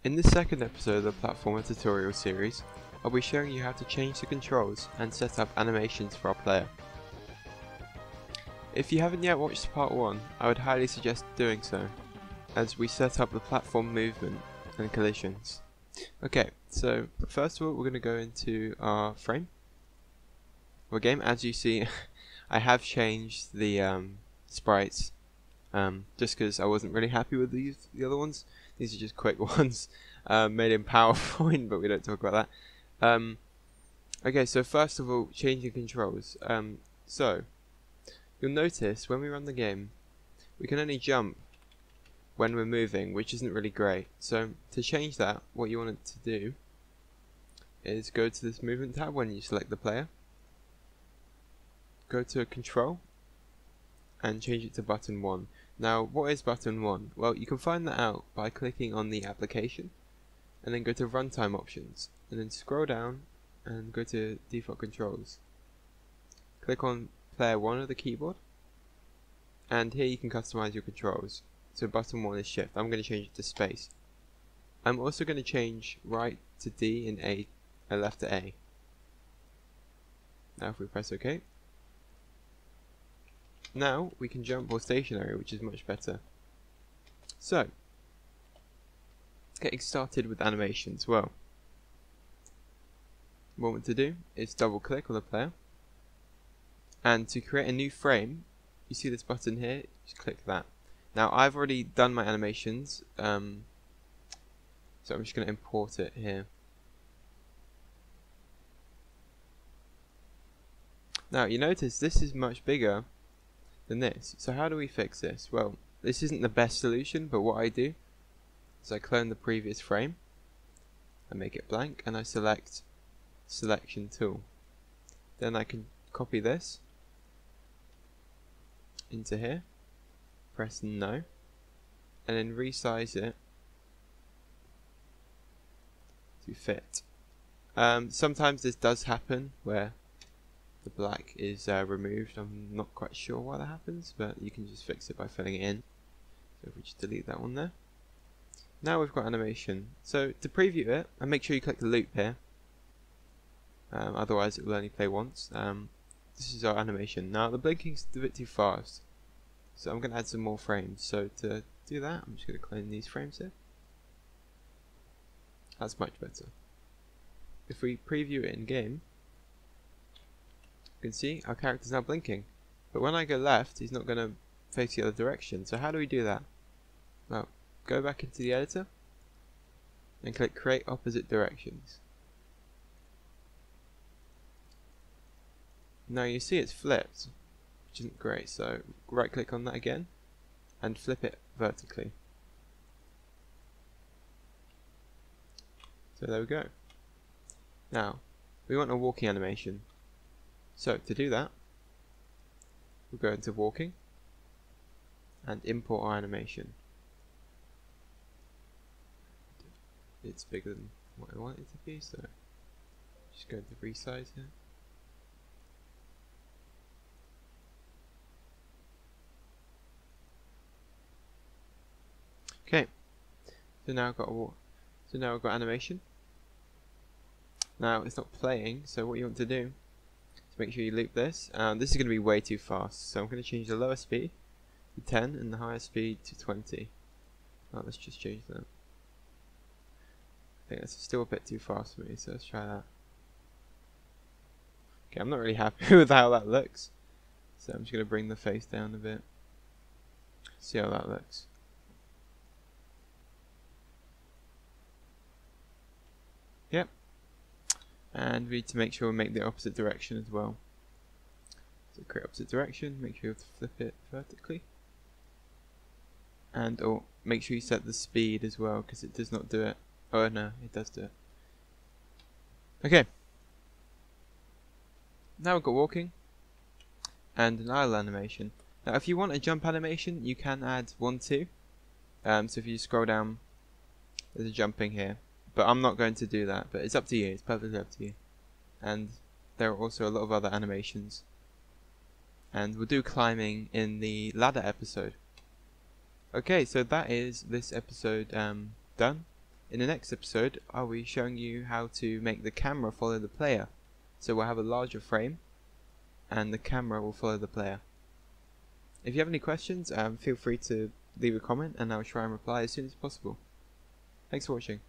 In this second episode of the Platformer tutorial series, I'll be showing you how to change the controls and set up animations for our player. If you haven't yet watched part 1, I would highly suggest doing so, as we set up the platform movement and collisions. Okay, so first of all we're going to go into our frame or game. As you see, I have changed the sprites just because I wasn't really happy with the other ones. These are just quick ones made in PowerPoint, but we don't talk about that. Okay, so first of all, changing controls. So you'll notice when we run the game, we can only jump when we're moving, which isn't really great. So to change that, what you want it to do is go to this movement tab when you select the player, go to control and change it to button 1. Now what is button 1? Well, you can find that out by clicking on the application and then go to runtime options and then scroll down and go to default controls. Click on player 1 of the keyboard and here you can customize your controls. So button 1 is shift. I'm going to change it to space. I'm also going to change right to D and A, left to A. Now if we press OK, now we can jump or stationary, which is much better. So, getting started with animations. Well, what we want to do is double click on the player, and to create a new frame, you see this button here, just click that. Now I've already done my animations, so I'm just going to import it here. Now you notice this is much bigger than this. So how do we fix this? Well, this isn't the best solution, but what I do is I clone the previous frame, I make it blank, and I select selection tool. Then I can copy this into here, press no, and then resize it to fit. Sometimes this does happen where the black is removed. I'm not quite sure why that happens, but you can just fix it by filling it in. So if we just delete that one there. Now we've got animation. So to preview it, and make sure you click the loop here, otherwise it will only play once. This is our animation. Now the blinking's a bit too fast, so I'm going to add some more frames. So to do that, I'm just going to clone these frames here. That's much better. If we preview it in game, you can see our character's now blinking, but when I go left he's not going to face the other direction. So how do we do that? Well, go back into the editor and click create opposite directions. Now you see it's flipped, which isn't great, so right click on that again and flip it vertically. So there we go. Now we want a walking animation. So to do that, we'll go into walking and import our animation. It's bigger than what I want it to be, so just go to resize here. Okay, so now I've got animation. Now it's not playing, so what you want to do, make sure you loop this. This is going to be way too fast, so I'm going to change the lower speed to 10 and the higher speed to 20. Oh, let's just change that. I think that's still a bit too fast for me, so let's try that. Okay, I'm not really happy with how that looks, so I'm just going to bring the face down a bit. See how that looks. Yep. And we need to make sure we make the opposite direction as well. So create opposite direction, make sure you have to flip it vertically. And or make sure you set the speed as well, because it does not do it. Oh no, it does do it. Okay. Now we've got walking and an idle animation. Now if you want a jump animation, you can add one too. So if you scroll down, there's a jumping here. But I'm not going to do that, but it's up to you, it's perfectly up to you. And there are also a lot of other animations. And we'll do climbing in the ladder episode. Okay, so that is this episode done. In the next episode, I'll be showing you how to make the camera follow the player. So we'll have a larger frame, and the camera will follow the player. If you have any questions, feel free to leave a comment and I'll try and reply as soon as possible. Thanks for watching.